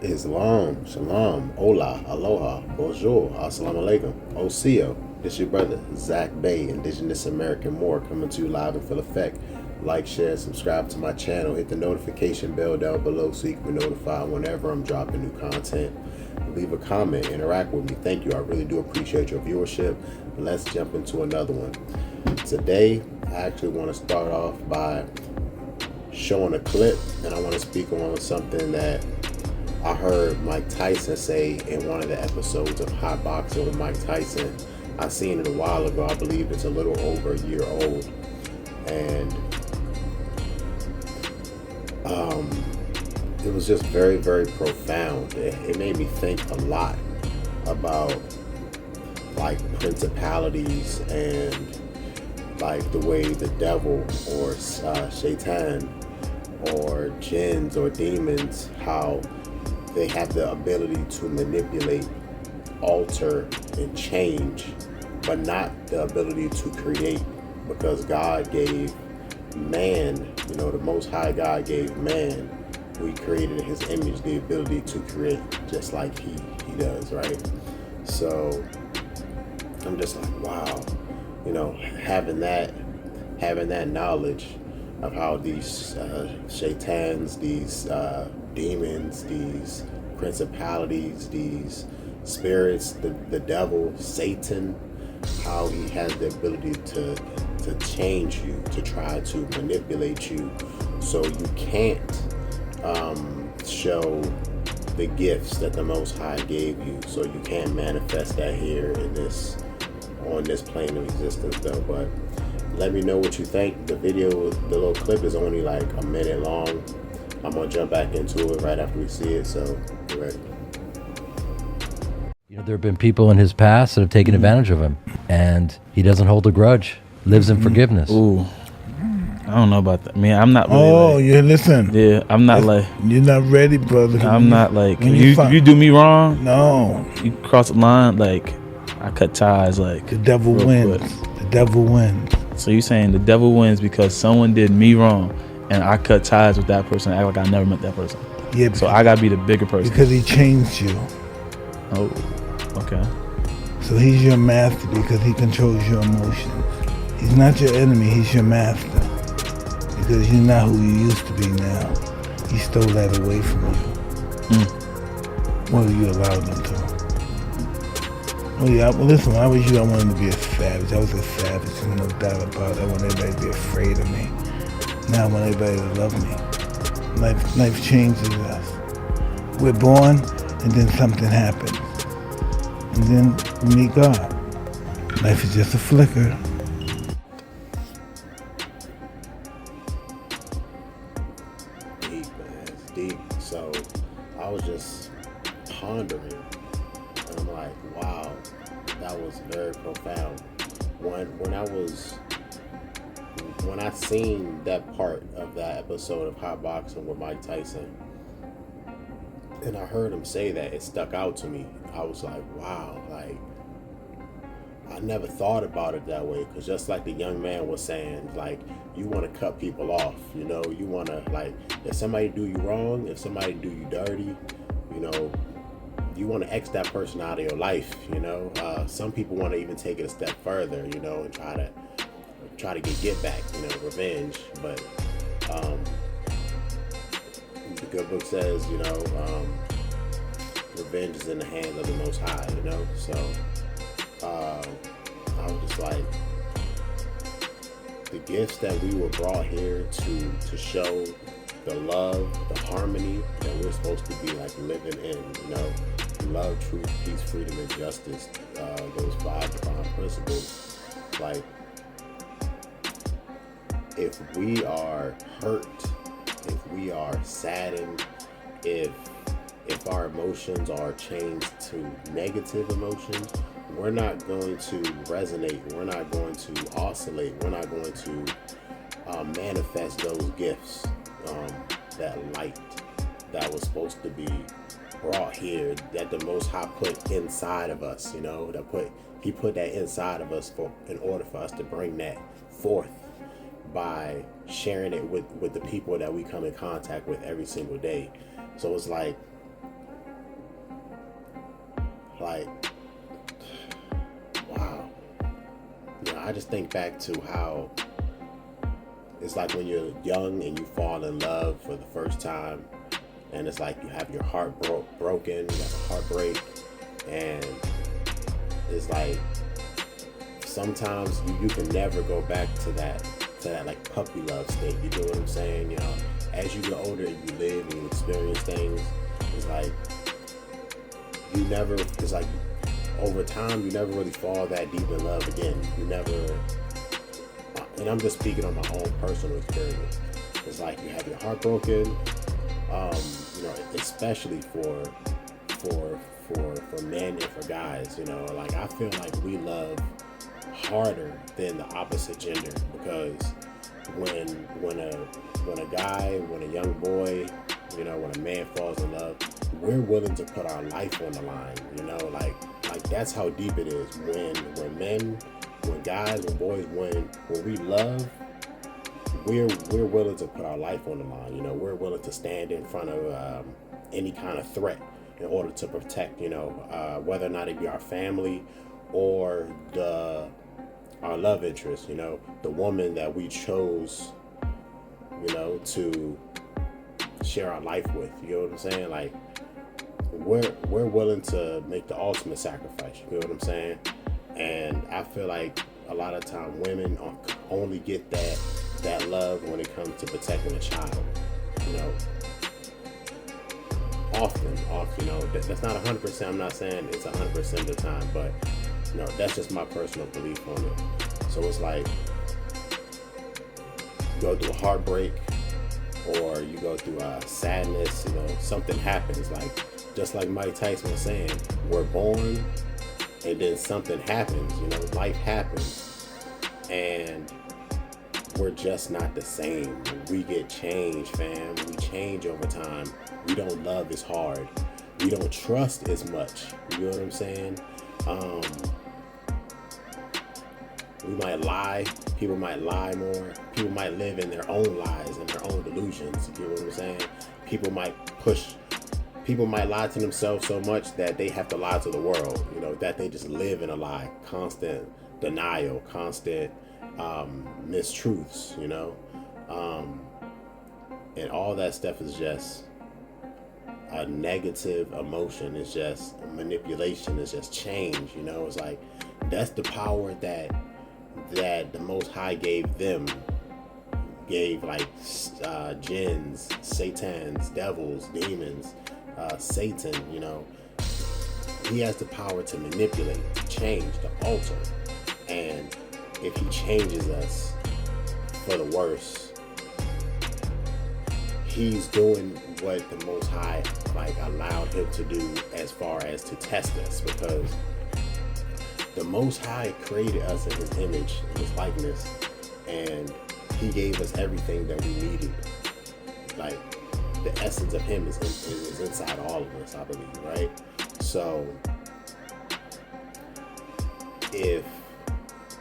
Islam, Shalom, Hola, Aloha, Bonjour, Assalamu Alaikum, Osio. This your brother, Zach Bay, Indigenous American Moor, coming to you live in full effect. Like, share, subscribe to my channel. Hit the notification bell down below so you can be notified whenever I'm dropping new content. Leave a comment, interact with me. Thank you. I really do appreciate your viewership. Let's jump into another one. Today, I actually want to start off by showing a clip, and I want to speak on something that I heard Mike Tyson say in one of the episodes of Hot Boxing with Mike Tyson. I seen it a while ago. I believe it's a little over a year old. And it was just very, very profound. It made me think a lot about like principalities and like the way the devil or shaitan or jinns or demons, how they have the ability to manipulate, alter, and change, but not the ability to create, because God gave man, the Most High God gave man, who He created in His image, the ability to create, just like He does, right? So I'm just like, wow, having that knowledge of how these shaitans, these demons, these principalities, these spirits, the devil, Satan, how he has the ability to change you, to try to manipulate you, so you can't show the gifts that the Most High gave you, so you can't manifest that here on this plane of existence though. But let me know what you think. The little clip is only like a minute long. I'm gonna jump back into it right after we see it, so get ready. There have been people in his past that have taken advantage of him, and he doesn't hold a grudge, lives in forgiveness. Ooh, I don't know about that. Man, I'm not really Listen. Yeah, I'm not you're not ready, brother. I'm not like, you do me wrong, no. You cross the line, like, I cut ties, like, the devil wins. Quick. The devil wins. So you saying the devil wins because someone did me wrong, and I cut ties with that person, act like I never met that person. Yeah. So I gotta be the bigger person. Because he changed you. Oh, okay. So he's your master because he controls your emotions. He's not your enemy, he's your master. Because you're not who you used to be now. He stole that away from you. Well, you allowed him to. Well, yeah, listen, when I was you, I wanted to be a savage. I was a savage, and no doubt about it. I want everybody to be afraid of me. Now I want everybody to love me. Life changes us. We're born, and then something happens. And then we meet God. Life is just a flicker. Deep, man. It's deep. So I was just pondering, and I'm like, wow, that was very profound. When I seen that part of that episode of Hot Boxing with Mike Tyson, and I heard him say that, it stuck out to me. I was like, wow, like, I never thought about it that way, because just like the young man was saying, like, you want to cut people off, you want to, like, if somebody do you wrong, if somebody do you dirty, you want to X that person out of your life, some people want to even take it a step further, and try to get back, revenge. But the good book says, revenge is in the hands of the Most High, so I was just like, the gifts that we were brought here to show, the love, the harmony that we're supposed to be like living in, love, truth, peace, freedom, and justice, those 5 divine principles. Like, if we are hurt, if we are saddened, if our emotions are changed to negative emotions, we're not going to resonate, we're not going to oscillate, we're not going to manifest those gifts, that light that was supposed to be brought here, that the Most High put inside of us, He put that inside of us in order for us to bring that forth by sharing it with the people that we come in contact with every single day. So it's like, like, wow. I just think back to how it's like when you're young and you fall in love for the first time, and it's like you have your heart broken, you have a heartbreak, and it's like sometimes you can never go back to that like puppy love state. You know what I'm saying? As you get older and you live and you experience things, it's like it's like over time you never really fall that deep in love again. You never, and I'm just speaking on my own personal experience. It's like you have your heart broken, especially for men and for guys. Like I feel like we love harder than the opposite gender, because when a young boy, when a man falls in love, we're willing to put our life on the line. Like that's how deep it is. When boys, when we love, we're willing to put our life on the line. We're willing to stand in front of any kind of threat in order to protect, whether or not it be our family or our love interest, the woman that we chose, to share our life with. You know what I'm saying? Like we're willing to make the ultimate sacrifice. You know what I'm saying? And I feel like a lot of time women only get that love when it comes to protecting a child. Often, that's not 100%. I'm not saying it's 100% of the time, but that's just my personal belief on it. So it's like you go through a heartbreak, or you go through sadness. Something happens. Like just like Mike Tyson was saying, we're born, and then something happens. Life happens, and we're just not the same. We get changed, fam. We change over time. We don't love as hard. We don't trust as much. You know what I'm saying? We might lie. People might lie more. People might live in their own lies and their own delusions. You know what I'm saying? People might lie to themselves so much that they have to lie to the world. That they just live in a lie. Constant denial, constant mistruths, and all that stuff is just a negative emotion. It's just manipulation. It's just change. It's like that's the power that the Most High gave like jinns, satans, devils, demons, Satan. He has the power to manipulate, to change, to alter, and if he changes us for the worse, he's doing what the Most High allowed him to do as far as to test us, because the Most High created us in his image, in his likeness, and he gave us everything that we needed. Like the essence of him is inside all of us, I believe, right? So if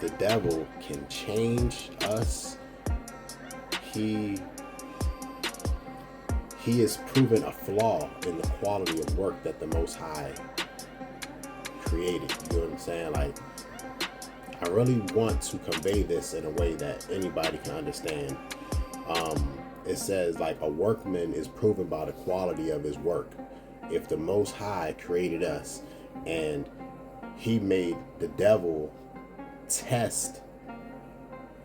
the devil can change us, he has proven a flaw in the quality of work that the Most High created. You know what I'm saying? Like, I really want to convey this in a way that anybody can understand. It says, like, a workman is proven by the quality of his work. If the Most High created us and he made the devil test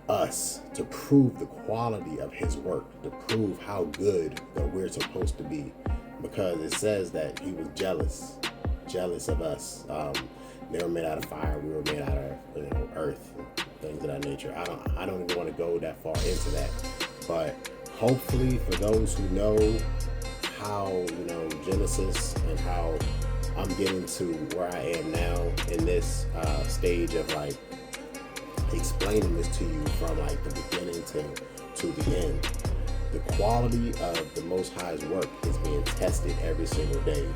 us to prove the quality of his work, to prove how good that we're supposed to be, because it says that he was jealous of us. They were made out of fire, we were made out of earth, things of that nature. I don't even want to go that far into that, but hopefully for those who know how Genesis and how I'm getting to where I am now in this stage of like explaining this to you from like the beginning to the end. The quality of the Most High's work is being tested every single day,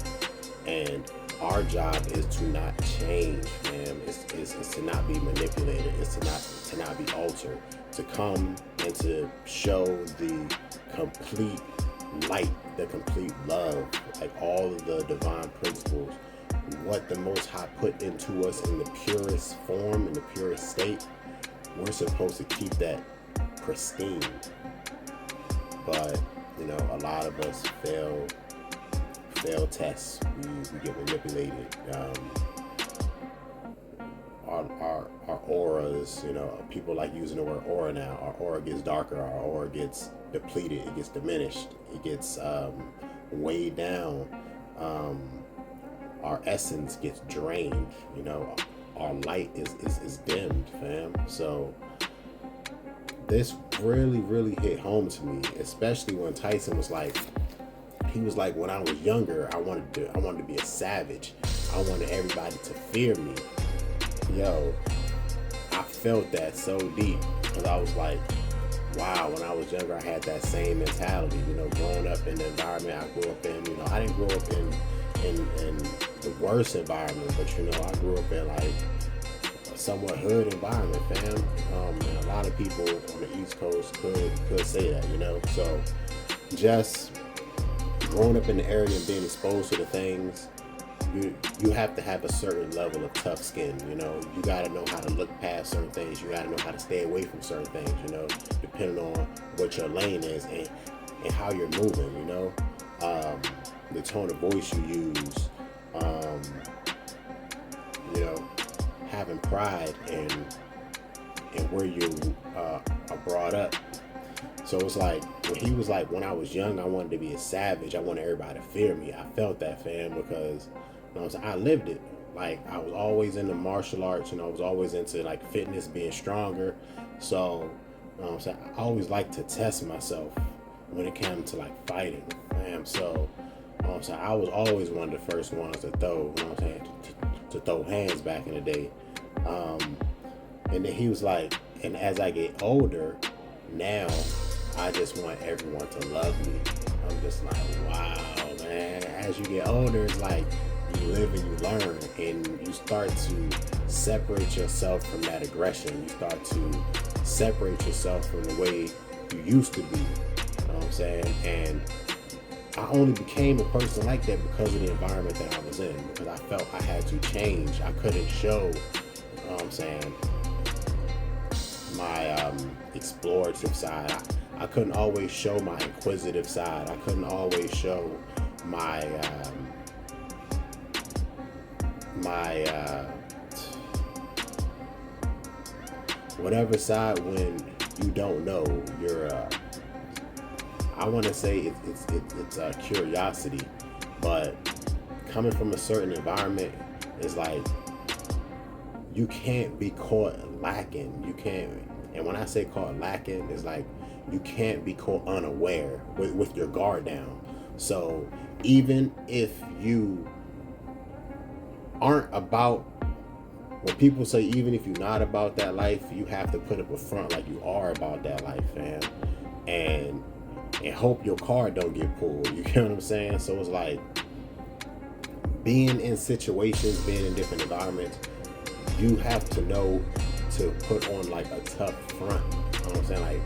and our job is to not change, man. It's to not be manipulated. It's to not be altered. To come and to show the complete light, the complete love, like all of the divine principles, what the Most High put into us in the purest form, in the purest state, we're supposed to keep that pristine. But, a lot of us fail tests. We get manipulated. Our auras, people like using the word aura now. Our aura gets darker. Our aura gets depleted. It gets diminished. It gets weighed down. Our essence gets drained. Our light is dimmed, fam. So this really, really hit home to me, especially when Tyson was like, when I was younger, I wanted to be a savage. I wanted everybody to fear me. Yo, I felt that so deep, because I was like, wow, when I was younger, I had that same mentality. Growing up in the environment I grew up in, I didn't grow up in the worst environment, but I grew up in like a somewhat hood environment, fam. And a lot of people on the East Coast could say that, So just growing up in the area and being exposed to the things, you have to have a certain level of tough skin. You got to know how to look past certain things. You got to know how to stay away from certain things. Depending on what your lane is and how you're moving. The tone of voice you use. Having pride in where you are brought up. So it's like when he was like, when I was young, I wanted to be a savage. I wanted everybody to fear me. I felt that, fam, because I lived it. Like, I was always into martial arts, I was always into like fitness, being stronger. So I always liked to test myself when it came to like fighting, fam. So I was always one of the first ones to throw, to throw hands back in the day. And then he was like, and as I get older, now I just want everyone to love me. I'm just like, wow, man. As you get older, it's like you live and you learn, and you start to separate yourself from that aggression. You start to separate yourself from the way you used to be. You know what I'm saying? And I only became a person like that because of the environment that I was in, because I felt I had to change. I couldn't show, my explorative side. I couldn't always show my inquisitive side. I couldn't always show my whatever side when you don't know. I want to say it's a curiosity, but coming from a certain environment is like you can't be caught lacking. You can't, and when I say caught lacking, it's like you can't be caught unaware with your guard down. So even if you aren't about, when people say even if you're not about that life, you have to put up a front like you are about that life, fam, and hope your card don't get pulled. You get what I'm saying? So it's like being in situations, being in different environments, you have to know to put on like a tough front. You know what I'm saying? Like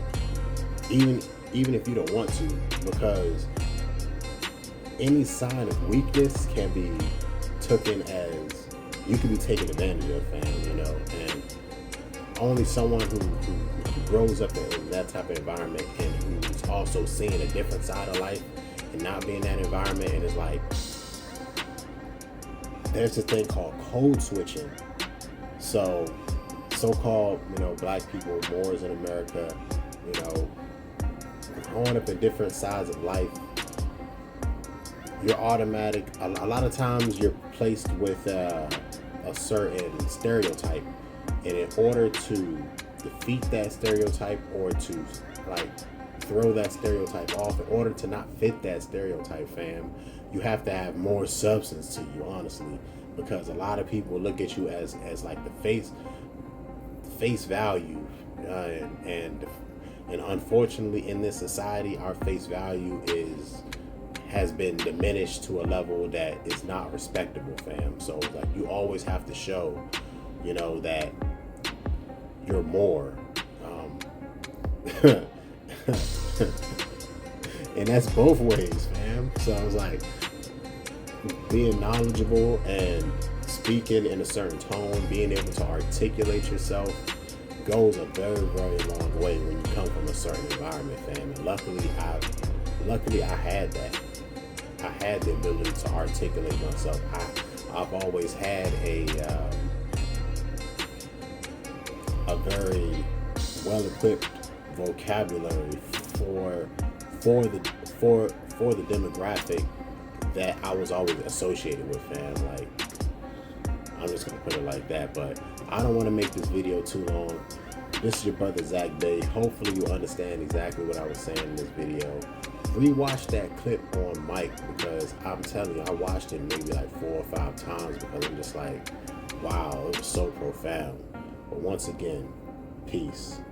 even if you don't want to, because any sign of weakness can be taken as, you can be taken advantage of, fam, and only someone who grows up in that type of environment and who's also seeing a different side of life and not being in that environment, and it's like there's a thing called code switching. So-called, black people, Moors in America, growing up in different sides of life, you're automatic. A lot of times you're placed with a certain stereotype, and in order to defeat that stereotype or to like throw that stereotype off, in order to not fit that stereotype, fam, you have to have more substance to you, honestly, because a lot of people look at you as like the face value, and unfortunately in this society, our face value has been diminished to a level that is not respectable, fam. So like you always have to show, that you're more, and that's both ways, fam. So I was like, being knowledgeable and speaking in a certain tone, being able to articulate yourself goes a very, very long way when you come from a certain environment, fam. And luckily I had that. I had the ability to articulate myself. I've always had a very well-equipped vocabulary for the demographic that I was always associated with, fam. Like, I'm just gonna put it like that. But I don't want to make this video too long. This is your brother Zach Bay. Hopefully you understand exactly what I was saying in this video. Rewatch that clip on mic, because I'm telling you, I watched it maybe like 4 or 5 times because I'm just like, wow, it was so profound. But once again, peace.